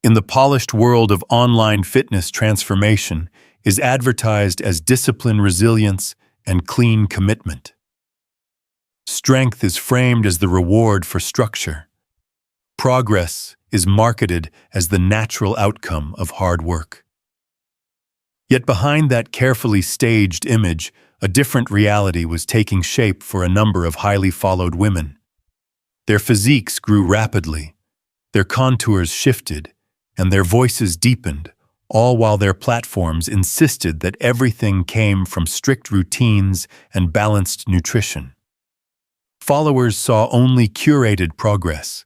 in the polished world of online fitness transformation is advertised as discipline, resilience, and clean commitment. Strength is framed as the reward for structure. Progress is marketed as the natural outcome of hard work. Yet behind that carefully staged image, a different reality was taking shape for a number of highly followed women. Their physiques grew rapidly, their contours shifted, and their voices deepened, all while their platforms insisted that everything came from strict routines and balanced nutrition. Followers saw only curated progress.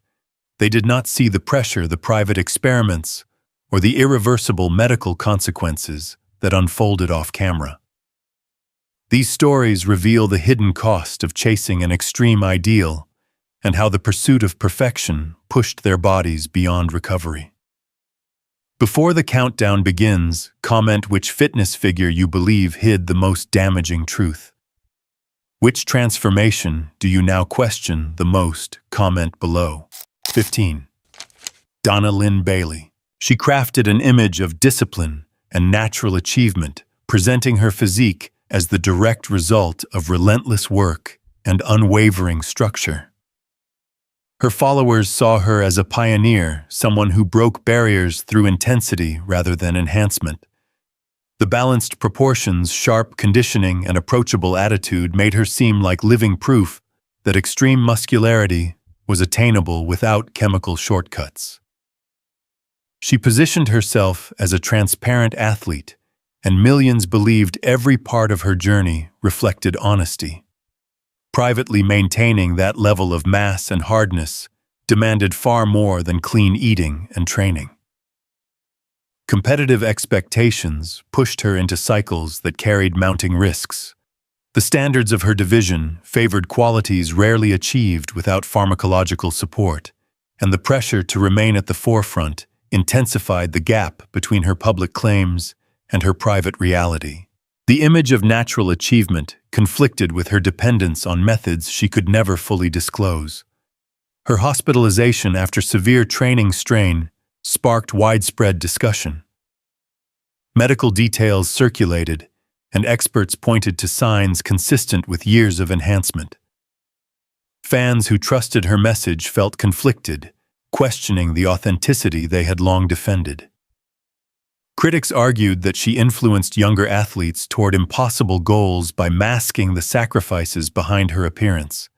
They did not see the pressure, the private experiments, or the irreversible medical consequences that unfolded off camera. These stories reveal the hidden cost of chasing an extreme ideal and how the pursuit of perfection pushed their bodies beyond recovery. Before the countdown begins, comment which fitness figure you believe hid the most damaging truth. Which transformation do you now question the most? Comment below. 15. Donna Lynn Bailey. She crafted an image of discipline and natural achievement, presenting her physique as the direct result of relentless work and unwavering structure. Her followers saw her as a pioneer, someone who broke barriers through intensity rather than enhancement. The balanced proportions, sharp conditioning, and approachable attitude made her seem like living proof that extreme muscularity was attainable without chemical shortcuts. She positioned herself as a transparent athlete, and millions believed every part of her journey reflected honesty. Privately maintaining that level of mass and hardness demanded far more than clean eating and training. Competitive expectations pushed her into cycles that carried mounting risks. The standards of her division favored qualities rarely achieved without pharmacological support, and the pressure to remain at the forefront intensified the gap between her public claims and her private reality. The image of natural achievement conflicted with her dependence on methods she could never fully disclose. Her hospitalization after severe training strain sparked widespread discussion. Medical details circulated, and experts pointed to signs consistent with years of enhancement. Fans who trusted her message felt conflicted, questioning the authenticity they had long defended. Critics argued that she influenced younger athletes toward impossible goals by masking the sacrifices behind her appearance.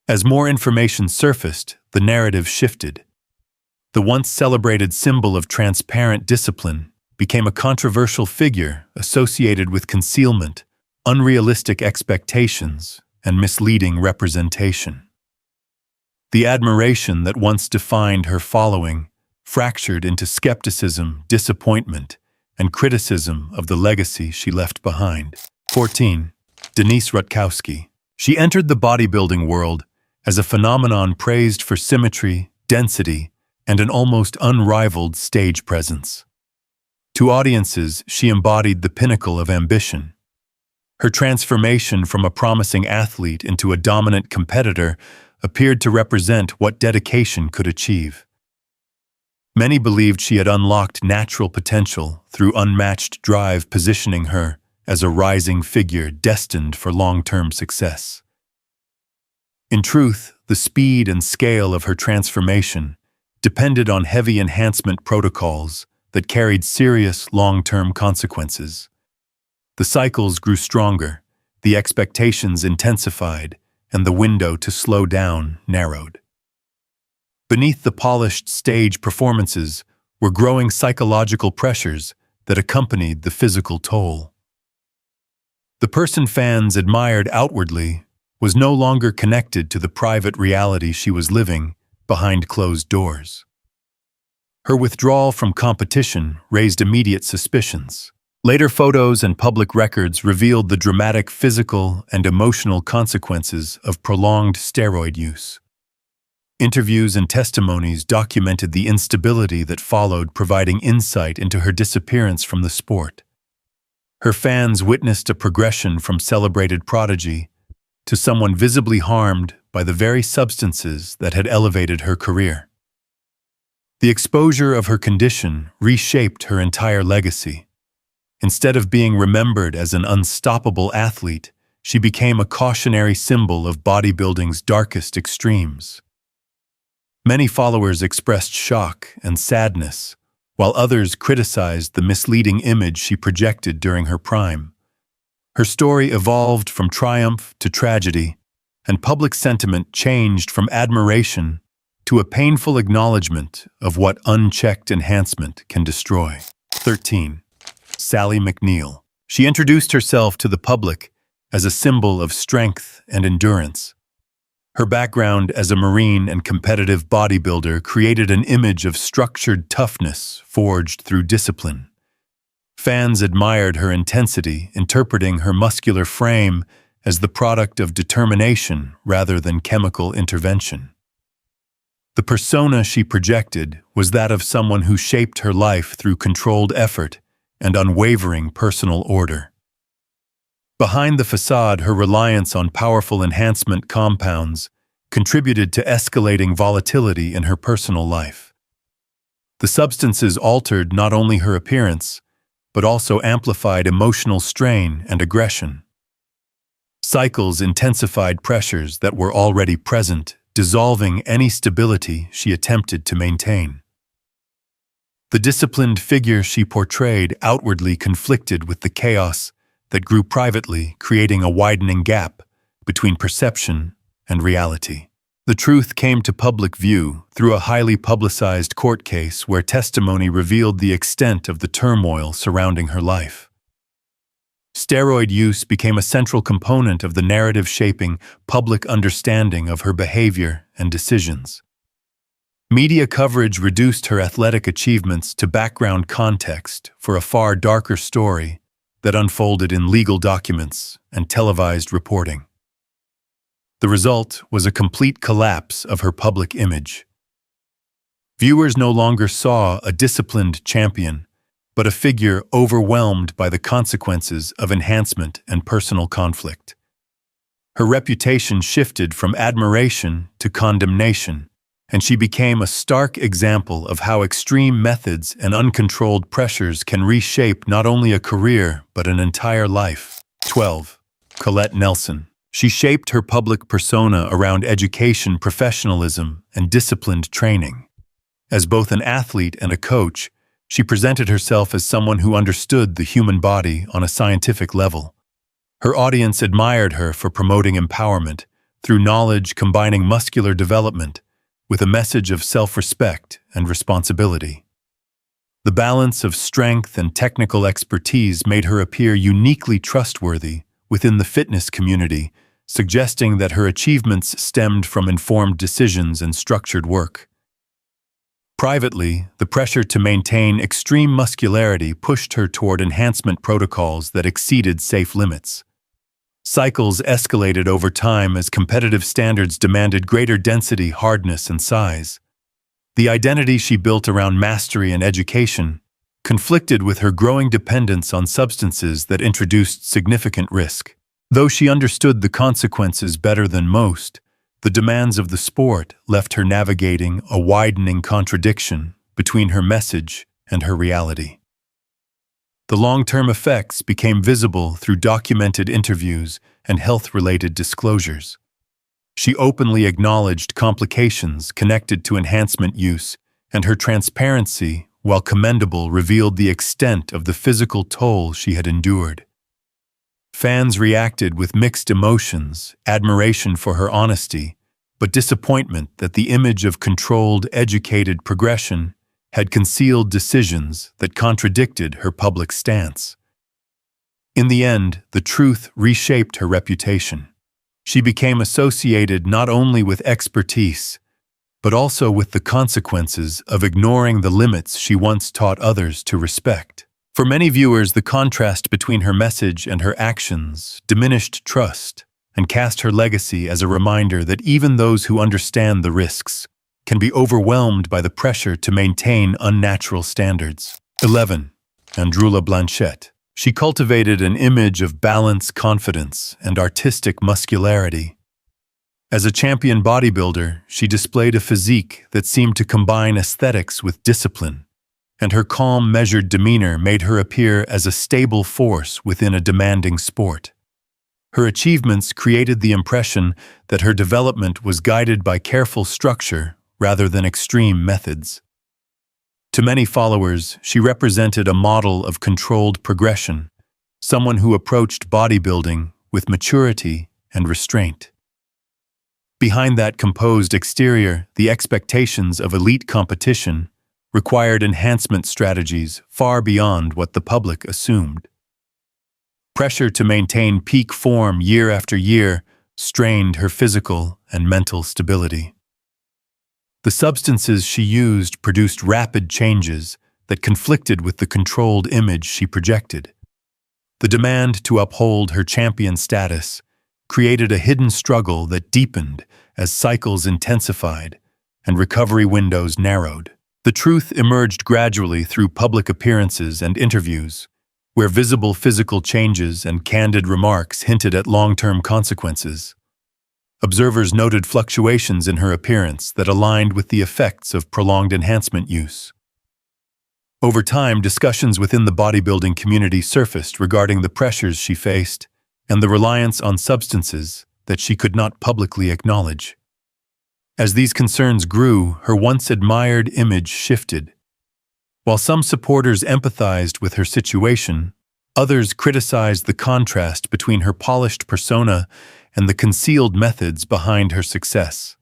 As more information surfaced, the narrative shifted. The once celebrated symbol of transparent discipline became a controversial figure associated with concealment, unrealistic expectations, and misleading representation. The admiration that once defined her following fractured into skepticism, disappointment, and criticism of the legacy she left behind. 14. Denise Rutkowski. She entered the bodybuilding world as a phenomenon praised for symmetry, density, and an almost unrivaled stage presence. To audiences, she embodied the pinnacle of ambition. Her transformation from a promising athlete into a dominant competitor appeared to represent what dedication could achieve. Many believed she had unlocked natural potential through unmatched drive, positioning her as a rising figure destined for long-term success. In truth, the speed and scale of her transformation depended on heavy enhancement protocols that carried serious long-term consequences. The cycles grew stronger, the expectations intensified, and the window to slow down narrowed. Beneath the polished stage performances were growing psychological pressures that accompanied the physical toll. The person fans admired outwardly was no longer connected to the private reality she was living behind closed doors. Her withdrawal from competition raised immediate suspicions. Later photos and public records revealed the dramatic physical and emotional consequences of prolonged steroid use. Interviews and testimonies documented the instability that followed, providing insight into her disappearance from the sport. Her fans witnessed a progression from celebrated prodigy to someone visibly harmed by the very substances that had elevated her career. The exposure of her condition reshaped her entire legacy. Instead of being remembered as an unstoppable athlete, she became a cautionary symbol of bodybuilding's darkest extremes. Many followers expressed shock and sadness, while others criticized the misleading image she projected during her prime. Her story evolved from triumph to tragedy, and public sentiment changed from admiration to a painful acknowledgement of what unchecked enhancement can destroy. 13. Sally McNeil. She introduced herself to the public as a symbol of strength and endurance. Her background as a Marine and competitive bodybuilder created an image of structured toughness forged through discipline. Fans admired her intensity, interpreting her muscular frame as the product of determination rather than chemical intervention. The persona she projected was that of someone who shaped her life through controlled effort and unwavering personal order. Behind the facade, her reliance on powerful enhancement compounds contributed to escalating volatility in her personal life. The substances altered not only her appearance, but also amplified emotional strain and aggression. Cycles intensified pressures that were already present, dissolving any stability she attempted to maintain. The disciplined figure she portrayed outwardly conflicted with the chaos that grew privately, creating a widening gap between perception and reality. The truth came to public view through a highly publicized court case where testimony revealed the extent of the turmoil surrounding her life. Steroid use became a central component of the narrative shaping public understanding of her behavior and decisions. Media coverage reduced her athletic achievements to background context for a far darker story that unfolded in legal documents and televised reporting. The result was a complete collapse of her public image. Viewers no longer saw a disciplined champion, but a figure overwhelmed by the consequences of enhancement and personal conflict. Her reputation shifted from admiration to condemnation, and she became a stark example of how extreme methods and uncontrolled pressures can reshape not only a career but an entire life. 12. Colette Nelson. She shaped her public persona around education, professionalism, and disciplined training. As both an athlete and a coach, she presented herself as someone who understood the human body on a scientific level. Her audience admired her for promoting empowerment through knowledge combining muscular development with a message of self-respect and responsibility. The balance of strength and technical expertise made her appear uniquely trustworthy within the fitness community, suggesting that her achievements stemmed from informed decisions and structured work. Privately, the pressure to maintain extreme muscularity pushed her toward enhancement protocols that exceeded safe limits. Cycles escalated over time as competitive standards demanded greater density, hardness, and size. The identity she built around mastery and education conflicted with her growing dependence on substances that introduced significant risk. Though she understood the consequences better than most, the demands of the sport left her navigating a widening contradiction between her message and her reality. The long-term effects became visible through documented interviews and health-related disclosures. She openly acknowledged complications connected to enhancement use, and her transparency, while commendable, revealed the extent of the physical toll she had endured. Fans reacted with mixed emotions, admiration for her honesty, but disappointment that the image of controlled, educated progression had concealed decisions that contradicted her public stance. In the end, the truth reshaped her reputation. She became associated not only with expertise, but also with the consequences of ignoring the limits she once taught others to respect. For many viewers, the contrast between her message and her actions diminished trust and cast her legacy as a reminder that even those who understand the risks can be overwhelmed by the pressure to maintain unnatural standards. 11. Androula Blanchette. She cultivated an image of balance, confidence, and artistic muscularity. As a champion bodybuilder, she displayed a physique that seemed to combine aesthetics with discipline, and her calm, measured demeanor made her appear as a stable force within a demanding sport. Her achievements created the impression that her development was guided by careful structure rather than extreme methods. To many followers, she represented a model of controlled progression, someone who approached bodybuilding with maturity and restraint. Behind that composed exterior, the expectations of elite competition required enhancement strategies far beyond what the public assumed. Pressure to maintain peak form year after year strained her physical and mental stability. The substances she used produced rapid changes that conflicted with the controlled image she projected. The demand to uphold her champion status created a hidden struggle that deepened as cycles intensified and recovery windows narrowed. The truth emerged gradually through public appearances and interviews, where visible physical changes and candid remarks hinted at long-term consequences. Observers noted fluctuations in her appearance that aligned with the effects of prolonged enhancement use. Over time, discussions within the bodybuilding community surfaced regarding the pressures she faced and the reliance on substances that she could not publicly acknowledge. As these concerns grew, her once admired image shifted. While some supporters empathized with her situation, others criticized the contrast between her polished persona and the concealed methods behind her success.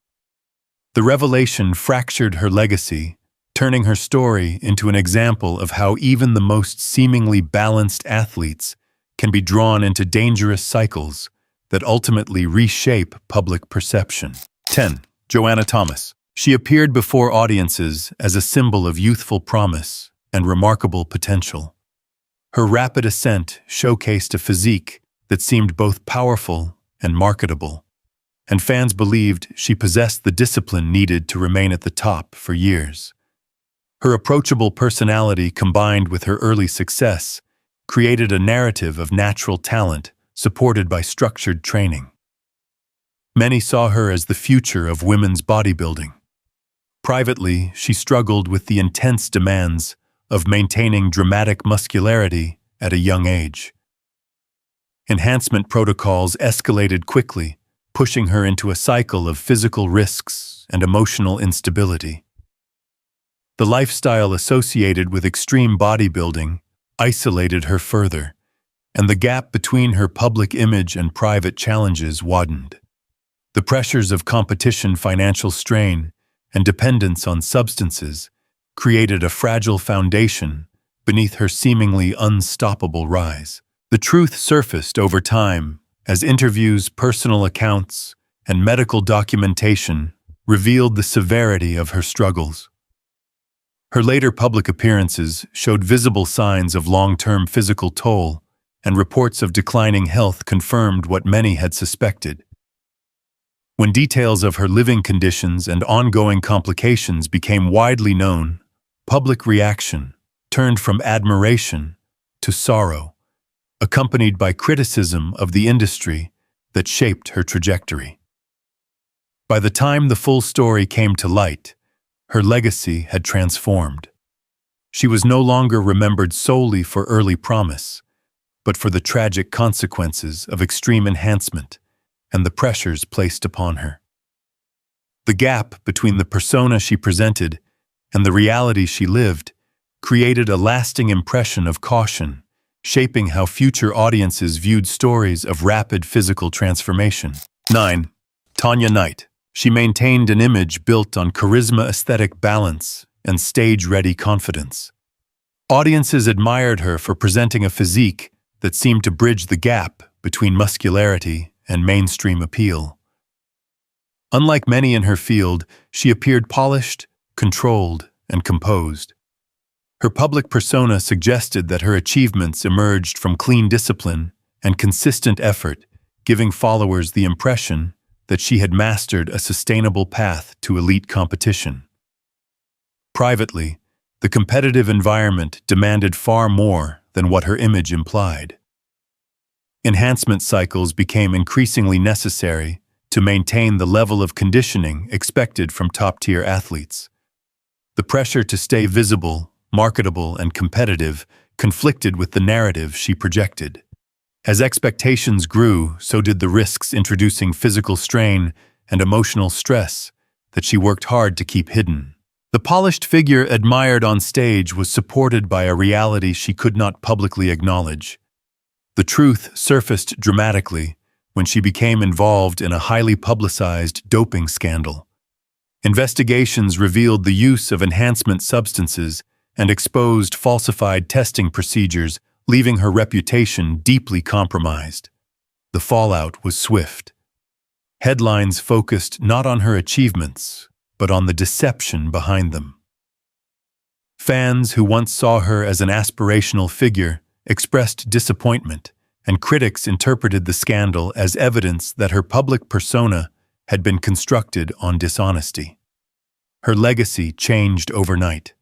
The revelation fractured her legacy, turning her story into an example of how even the most seemingly balanced athletes can be drawn into dangerous cycles that ultimately reshape public perception. 10. Joanna Thomas. She appeared before audiences as a symbol of youthful promise and remarkable potential. Her rapid ascent showcased a physique that seemed both powerful and marketable, and fans believed she possessed the discipline needed to remain at the top for years. Her approachable personality combined with her early success created a narrative of natural talent supported by structured training. Many saw her as the future of women's bodybuilding. Privately, she struggled with the intense demands of maintaining dramatic muscularity at a young age. Enhancement protocols escalated quickly, pushing her into a cycle of physical risks and emotional instability. The lifestyle associated with extreme bodybuilding isolated her further, and the gap between her public image and private challenges widened. The pressures of competition, financial strain, and dependence on substances created a fragile foundation beneath her seemingly unstoppable rise. The truth surfaced over time as interviews, personal accounts, and medical documentation revealed the severity of her struggles. Her later public appearances showed visible signs of long-term physical toll, and reports of declining health confirmed what many had suspected. When details of her living conditions and ongoing complications became widely known, public reaction turned from admiration to sorrow, accompanied by criticism of the industry that shaped her trajectory. By the time the full story came to light, her legacy had transformed. She was no longer remembered solely for early promise, but for the tragic consequences of extreme enhancement and the pressures placed upon her. The gap between the persona she presented and the reality she lived created a lasting impression of caution, shaping how future audiences viewed stories of rapid physical transformation. 9. Tanya Knight. She maintained an image built on charisma, aesthetic balance, and stage-ready confidence. Audiences admired her for presenting a physique that seemed to bridge the gap between muscularity and mainstream appeal. Unlike many in her field, she appeared polished, controlled, and composed. Her public persona suggested that her achievements emerged from clean discipline and consistent effort, giving followers the impression that she had mastered a sustainable path to elite competition. Privately, the competitive environment demanded far more than what her image implied. Enhancement cycles became increasingly necessary to maintain the level of conditioning expected from top-tier athletes. The pressure to stay visible, marketable, and competitive conflicted with the narrative she projected. As expectations grew, so did the risks, introducing physical strain and emotional stress that she worked hard to keep hidden. The polished figure admired on stage was supported by a reality she could not publicly acknowledge. The truth surfaced dramatically when she became involved in a highly publicized doping scandal. Investigations revealed the use of enhancement substances and exposed falsified testing procedures, leaving her reputation deeply compromised. The fallout was swift. Headlines focused not on her achievements, but on the deception behind them. Fans who once saw her as an aspirational figure expressed disappointment, and critics interpreted the scandal as evidence that her public persona had been constructed on dishonesty. Her legacy changed overnight.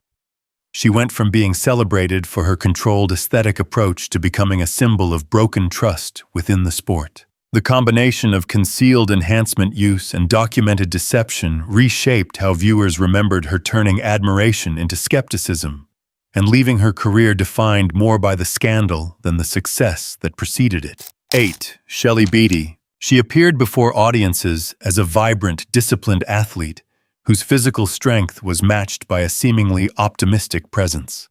She went from being celebrated for her controlled aesthetic approach to becoming a symbol of broken trust within the sport. The combination of concealed enhancement use and documented deception reshaped how viewers remembered her, turning admiration into skepticism and leaving her career defined more by the scandal than the success that preceded it. 8. Shelley Beatty. She appeared before audiences as a vibrant, disciplined athlete whose physical strength was matched by a seemingly optimistic presence.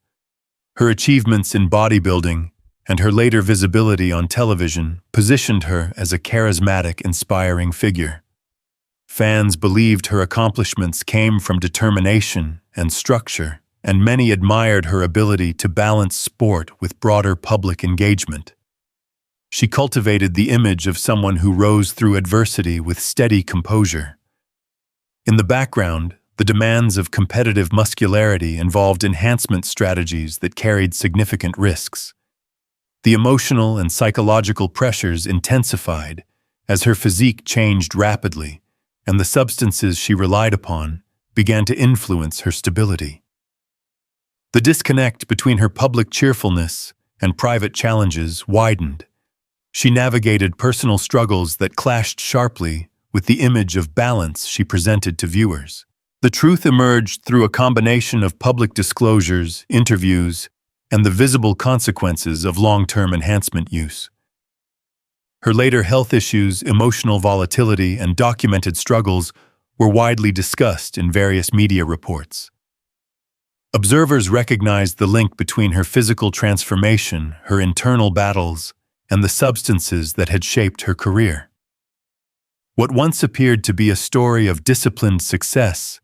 Her achievements in bodybuilding and her later visibility on television positioned her as a charismatic, inspiring figure. Fans believed her accomplishments came from determination and structure, and many admired her ability to balance sport with broader public engagement. She cultivated the image of someone who rose through adversity with steady composure. In the background, the demands of competitive muscularity involved enhancement strategies that carried significant risks. The emotional and psychological pressures intensified as her physique changed rapidly, and the substances she relied upon began to influence her stability. The disconnect between her public cheerfulness and private challenges widened. She navigated personal struggles that clashed sharply with the image of balance she presented to viewers. The truth emerged through a combination of public disclosures, interviews, and the visible consequences of long-term enhancement use. Her later health issues, emotional volatility, and documented struggles were widely discussed in various media reports. Observers recognized the link between her physical transformation, her internal battles, and the substances that had shaped her career. What once appeared to be a story of disciplined success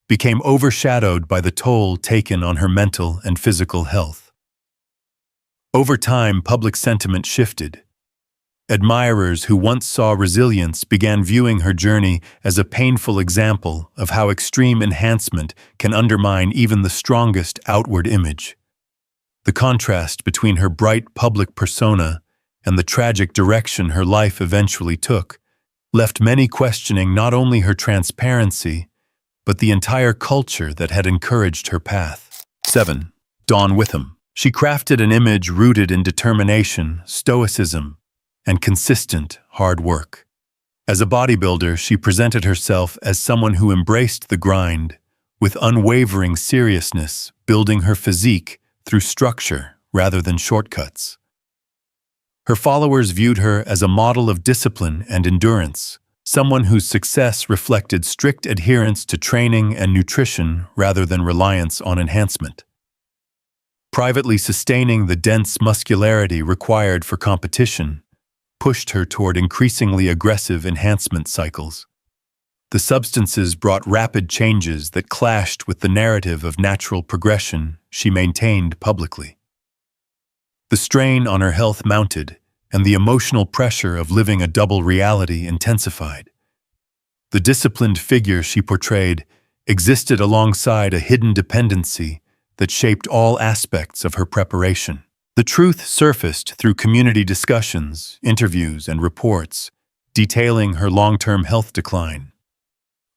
became overshadowed by the toll taken on her mental and physical health. Over time, public sentiment shifted. Admirers who once saw resilience began viewing her journey as a painful example of how extreme enhancement can undermine even the strongest outward image. The contrast between her bright public persona and the tragic direction her life eventually took left many questioning not only her transparency, but the entire culture that had encouraged her path. 7. Dawn Witham. She crafted an image rooted in determination, stoicism, and consistent hard work. As a bodybuilder, she presented herself as someone who embraced the grind with unwavering seriousness, building her physique through structure rather than shortcuts. Her followers viewed her as a model of discipline and endurance, someone whose success reflected strict adherence to training and nutrition rather than reliance on enhancement. Privately sustaining the dense muscularity required for competition pushed her toward increasingly aggressive enhancement cycles. The substances brought rapid changes that clashed with the narrative of natural progression she maintained publicly. The strain on her health mounted, and the emotional pressure of living a double reality intensified. The disciplined figure she portrayed existed alongside a hidden dependency that shaped all aspects of her preparation. The truth surfaced through community discussions, interviews, and reports, detailing her long-term health decline.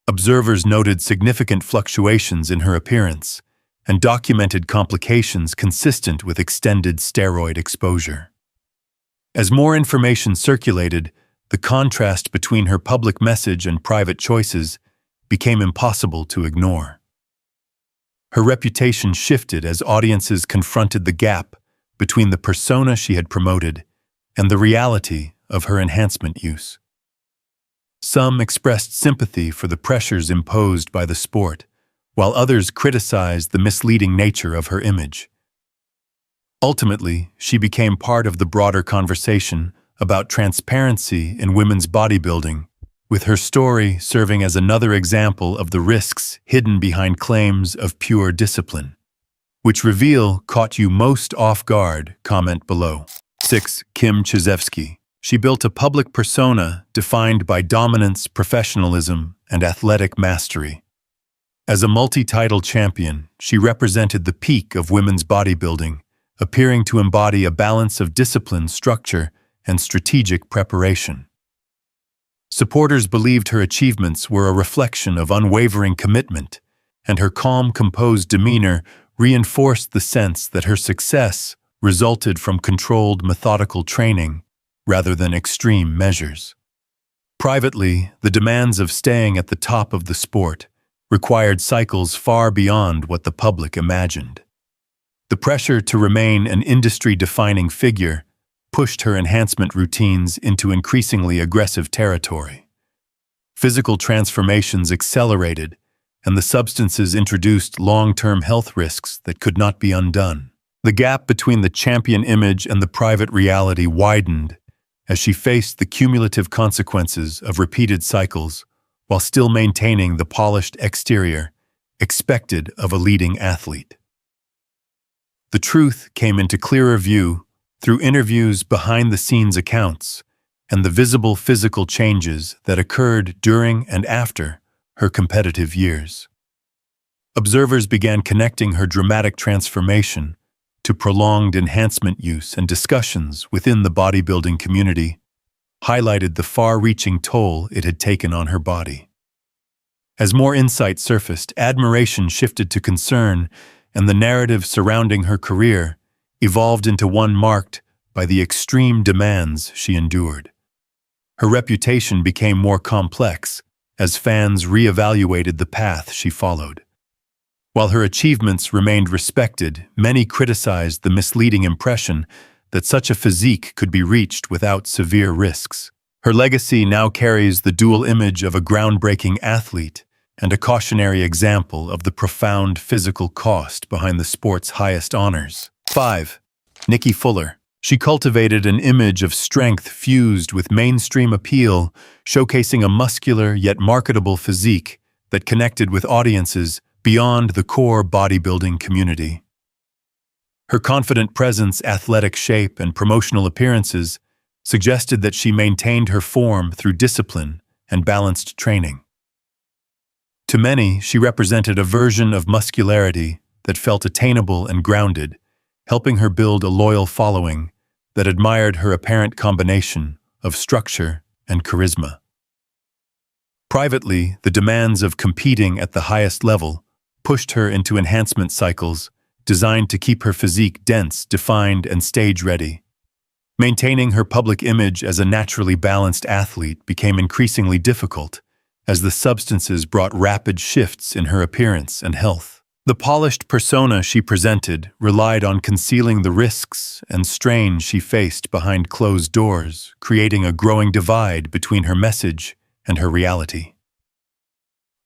Observers noted significant fluctuations in her appearance and documented complications consistent with extended steroid exposure. As more information circulated, the contrast between her public message and private choices became impossible to ignore. Her reputation shifted as audiences confronted the gap between the persona she had promoted and the reality of her enhancement use. Some expressed sympathy for the pressures imposed by the sport, while others criticized the misleading nature of her image. Ultimately, she became part of the broader conversation about transparency in women's bodybuilding, with her story serving as another example of the risks hidden behind claims of pure discipline. Which reveal caught you most off guard? Comment below. 6. Kim Chizevsky. She built a public persona defined by dominance, professionalism, and athletic mastery. As a multi-title champion, she represented the peak of women's bodybuilding, appearing to embody a balance of discipline, structure, and strategic preparation. Supporters believed her achievements were a reflection of unwavering commitment, and her calm, composed demeanor reinforced the sense that her success resulted from controlled, methodical training rather than extreme measures. Privately, the demands of staying at the top of the sport required cycles far beyond what the public imagined. The pressure to remain an industry-defining figure pushed her enhancement routines into increasingly aggressive territory. Physical transformations accelerated, and the substances introduced long-term health risks that could not be undone. The gap between the champion image and the private reality widened as she faced the cumulative consequences of repeated cycles while still maintaining the polished exterior expected of a leading athlete. The truth came into clearer view through interviews, behind-the-scenes accounts, and the visible physical changes that occurred during and after her competitive years. Observers began connecting her dramatic transformation to prolonged enhancement use, and discussions within the bodybuilding community highlighted the far-reaching toll it had taken on her body. As more insight surfaced, admiration shifted to concern, and the narrative surrounding her career evolved into one marked by the extreme demands she endured. Her reputation became more complex as fans re-evaluated the path she followed. While her achievements remained respected, many criticized the misleading impression that such a physique could be reached without severe risks. Her legacy now carries the dual image of a groundbreaking athlete and a cautionary example of the profound physical cost behind the sport's highest honors. 5. Nikki Fuller. She cultivated an image of strength fused with mainstream appeal, showcasing a muscular yet marketable physique that connected with audiences beyond the core bodybuilding community. Her confident presence, athletic shape, and promotional appearances suggested that she maintained her form through discipline and balanced training. To many, she represented a version of muscularity that felt attainable and grounded, helping her build a loyal following that admired her apparent combination of structure and charisma. Privately, the demands of competing at the highest level pushed her into enhancement cycles designed to keep her physique dense, defined, and stage-ready. Maintaining her public image as a naturally balanced athlete became increasingly difficult as the substances brought rapid shifts in her appearance and health. The polished persona she presented relied on concealing the risks and strain she faced behind closed doors, creating a growing divide between her message and her reality.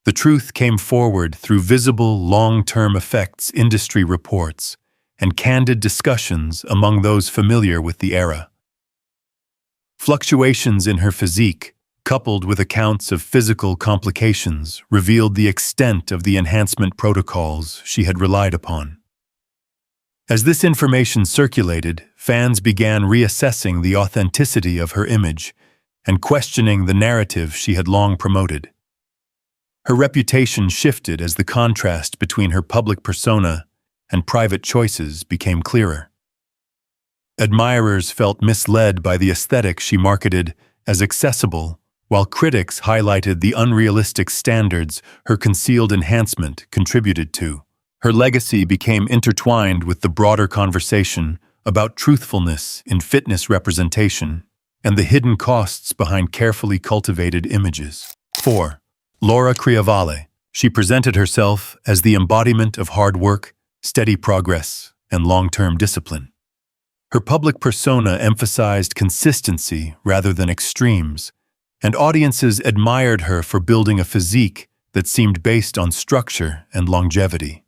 The truth came forward through visible long-term effects, industry reports, and candid discussions among those familiar with the era. Fluctuations in her physique, coupled with accounts of physical complications, revealed the extent of the enhancement protocols she had relied upon. As this information circulated, fans began reassessing the authenticity of her image and questioning the narrative she had long promoted. Her reputation shifted as the contrast between her public persona and private choices became clearer. Admirers felt misled by the aesthetic she marketed as accessible, while critics highlighted the unrealistic standards her concealed enhancement contributed to. Her legacy became intertwined with the broader conversation about truthfulness in fitness representation, and the hidden costs behind carefully cultivated images. 4. Laura Criavale. She presented herself as the embodiment of hard work, steady progress, and long-term discipline. Her public persona emphasized consistency rather than extremes, and audiences admired her for building a physique that seemed based on structure and longevity.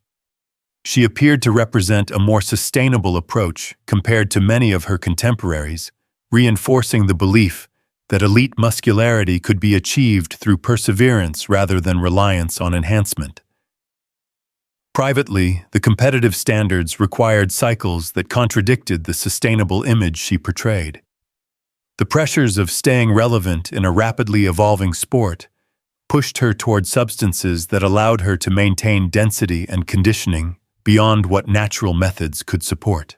She appeared to represent a more sustainable approach compared to many of her contemporaries, reinforcing the belief that elite muscularity could be achieved through perseverance rather than reliance on enhancement. Privately, the competitive standards required cycles that contradicted the sustainable image she portrayed. The pressures of staying relevant in a rapidly evolving sport pushed her toward substances that allowed her to maintain density and conditioning beyond what natural methods could support.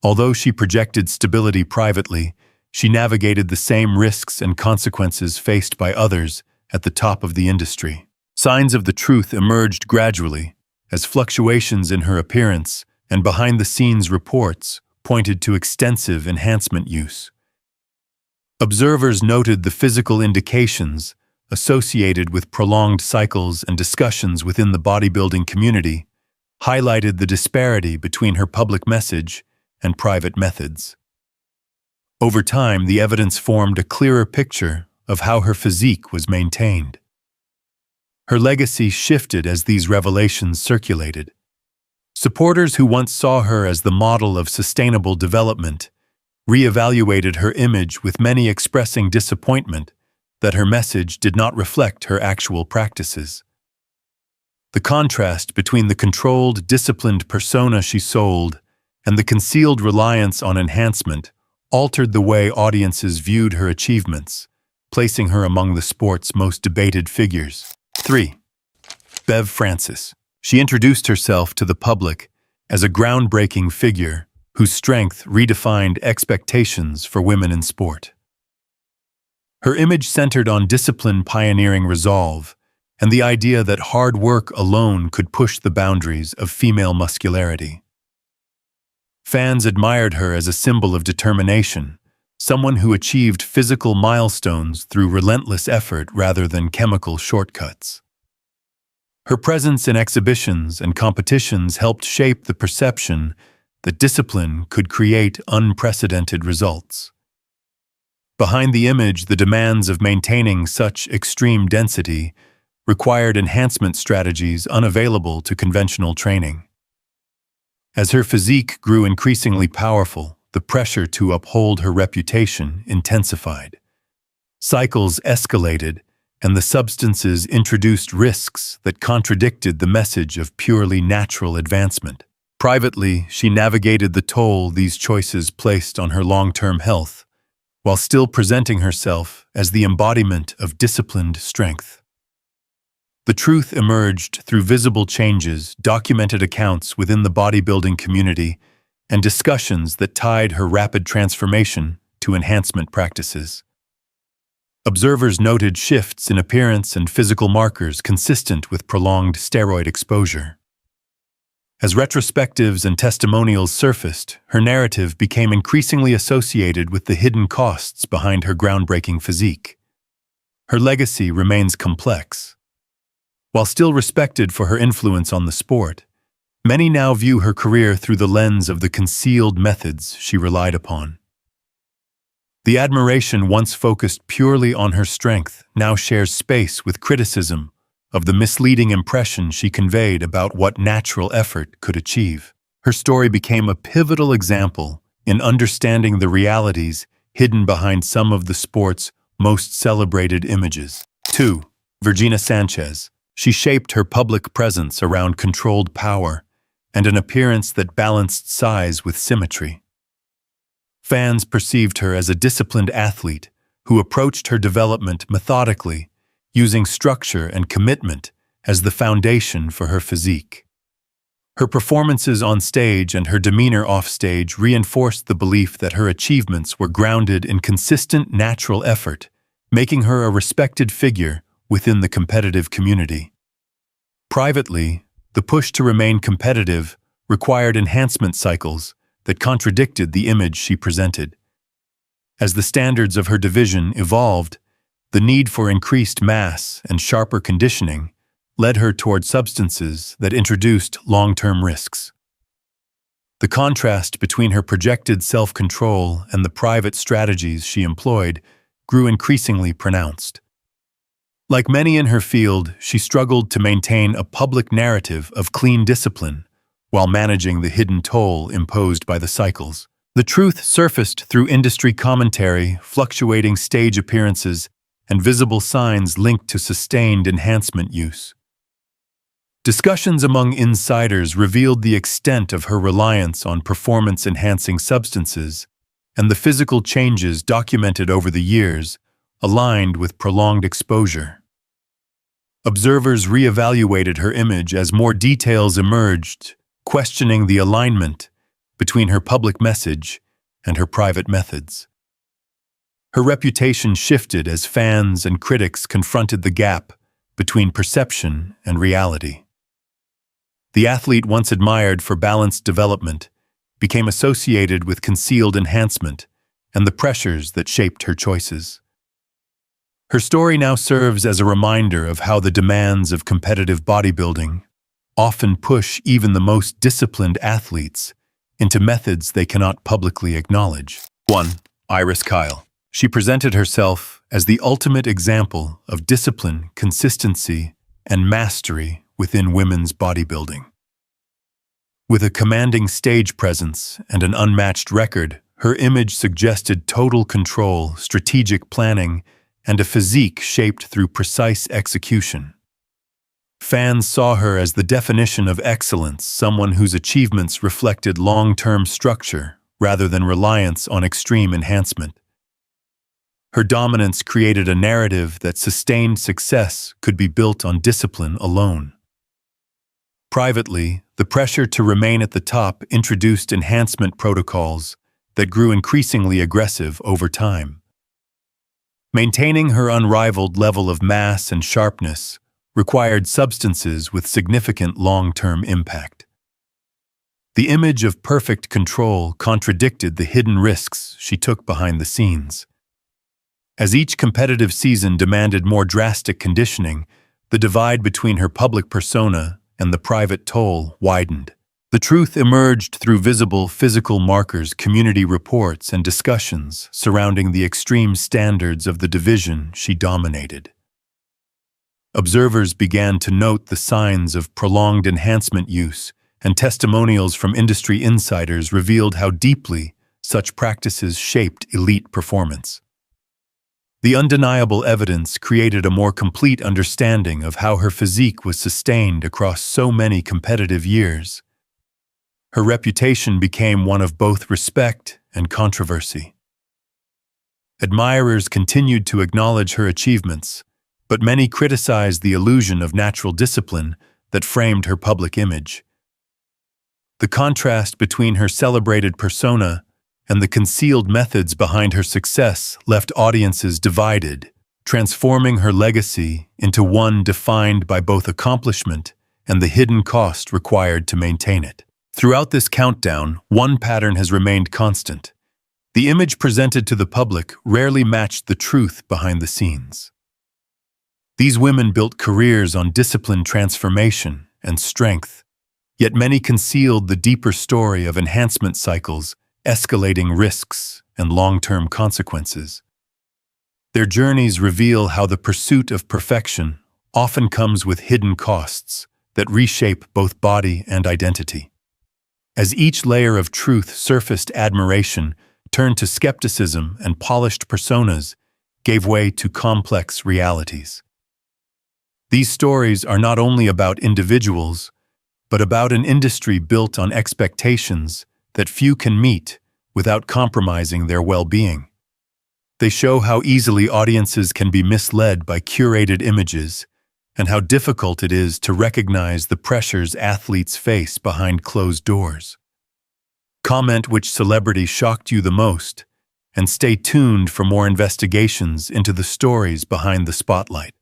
Although she projected stability privately, she navigated the same risks and consequences faced by others at the top of the industry. Signs of the truth emerged gradually, as fluctuations in her appearance and behind-the-scenes reports pointed to extensive enhancement use. Observers noted the physical indications associated with prolonged cycles, and discussions within the bodybuilding community highlighted the disparity between her public message and private methods. Over time, the evidence formed a clearer picture of how her physique was maintained. Her legacy shifted as these revelations circulated. Supporters who once saw her as the model of sustainable development re-evaluated her image, with many expressing disappointment that her message did not reflect her actual practices. The contrast between the controlled, disciplined persona she sold and the concealed reliance on enhancement altered the way audiences viewed her achievements, placing her among the sport's most debated figures. 3. Bev Francis. She introduced herself to the public as a groundbreaking figure whose strength redefined expectations for women in sport. Her image centered on discipline, pioneering resolve, and the idea that hard work alone could push the boundaries of female muscularity. Fans admired her as a symbol of determination, someone who achieved physical milestones through relentless effort rather than chemical shortcuts. Her presence in exhibitions and competitions helped shape the perception that discipline could create unprecedented results. Behind the image, the demands of maintaining such extreme density required enhancement strategies unavailable to conventional training. As her physique grew increasingly powerful, the pressure to uphold her reputation intensified. Cycles escalated, and the substances introduced risks that contradicted the message of purely natural advancement. Privately, she navigated the toll these choices placed on her long-term health, while still presenting herself as the embodiment of disciplined strength. The truth emerged through visible changes, documented accounts within the bodybuilding community, and discussions that tied her rapid transformation to enhancement practices. Observers noted shifts in appearance and physical markers consistent with prolonged steroid exposure. As retrospectives and testimonials surfaced, her narrative became increasingly associated with the hidden costs behind her groundbreaking physique. Her legacy remains complex. While still respected for her influence on the sport, many now view her career through the lens of the concealed methods she relied upon. The admiration once focused purely on her strength now shares space with criticism of the misleading impression she conveyed about what natural effort could achieve. Her story became a pivotal example in understanding the realities hidden behind some of the sport's most celebrated images. 2. Virginia Sanchez. She shaped her public presence around controlled power and an appearance that balanced size with symmetry. Fans perceived her as a disciplined athlete who approached her development methodically, using structure and commitment as the foundation for her physique. Her performances on stage and her demeanor offstage reinforced the belief that her achievements were grounded in consistent natural effort, making her a respected figure within the competitive community. Privately, the push to remain competitive required enhancement cycles that contradicted the image she presented. As the standards of her division evolved, the need for increased mass and sharper conditioning led her toward substances that introduced long-term risks. The contrast between her projected self-control and the private strategies she employed grew increasingly pronounced. Like many in her field, she struggled to maintain a public narrative of clean discipline while managing the hidden toll imposed by the cycles. The truth surfaced through industry commentary, fluctuating stage appearances, and visible signs linked to sustained enhancement use. Discussions among insiders revealed the extent of her reliance on performance-enhancing substances and the physical changes documented over the years aligned with prolonged exposure. Observers reevaluated her image as more details emerged, questioning the alignment between her public message and her private methods. Her reputation shifted as fans and critics confronted the gap between perception and reality. The athlete once admired for balanced development became associated with concealed enhancement and the pressures that shaped her choices. Her story now serves as a reminder of how the demands of competitive bodybuilding often push even the most disciplined athletes into methods they cannot publicly acknowledge. 1. Iris Kyle. She presented herself as the ultimate example of discipline, consistency, and mastery within women's bodybuilding. With a commanding stage presence and an unmatched record, her image suggested total control, strategic planning, and a physique shaped through precise execution. Fans saw her as the definition of excellence, someone whose achievements reflected long-term structure rather than reliance on extreme enhancement. Her dominance created a narrative that sustained success could be built on discipline alone. Privately, the pressure to remain at the top introduced enhancement protocols that grew increasingly aggressive over time. Maintaining her unrivaled level of mass and sharpness required substances with significant long-term impact. The image of perfect control contradicted the hidden risks she took behind the scenes. As each competitive season demanded more drastic conditioning, the divide between her public persona and the private toll widened. The truth emerged through visible physical markers, community reports, and discussions surrounding the extreme standards of the division she dominated. Observers began to note the signs of prolonged enhancement use, and testimonials from industry insiders revealed how deeply such practices shaped elite performance. The undeniable evidence created a more complete understanding of how her physique was sustained across so many competitive years. Her reputation became one of both respect and controversy. Admirers continued to acknowledge her achievements, but many criticized the illusion of natural discipline that framed her public image. The contrast between her celebrated persona and the concealed methods behind her success left audiences divided, transforming her legacy into one defined by both accomplishment and the hidden cost required to maintain it. Throughout this countdown, one pattern has remained constant. The image presented to the public rarely matched the truth behind the scenes. These women built careers on discipline, transformation, and strength, yet many concealed the deeper story of enhancement cycles, escalating risks, and long-term consequences. Their journeys reveal how the pursuit of perfection often comes with hidden costs that reshape both body and identity. As each layer of truth surfaced, admiration turned to skepticism, and polished personas gave way to complex realities. These stories are not only about individuals, but about an industry built on expectations that few can meet without compromising their well-being. They show how easily audiences can be misled by curated images, and how difficult it is to recognize the pressures athletes face behind closed doors. Comment which celebrity shocked you the most, and stay tuned for more investigations into the stories behind the spotlight.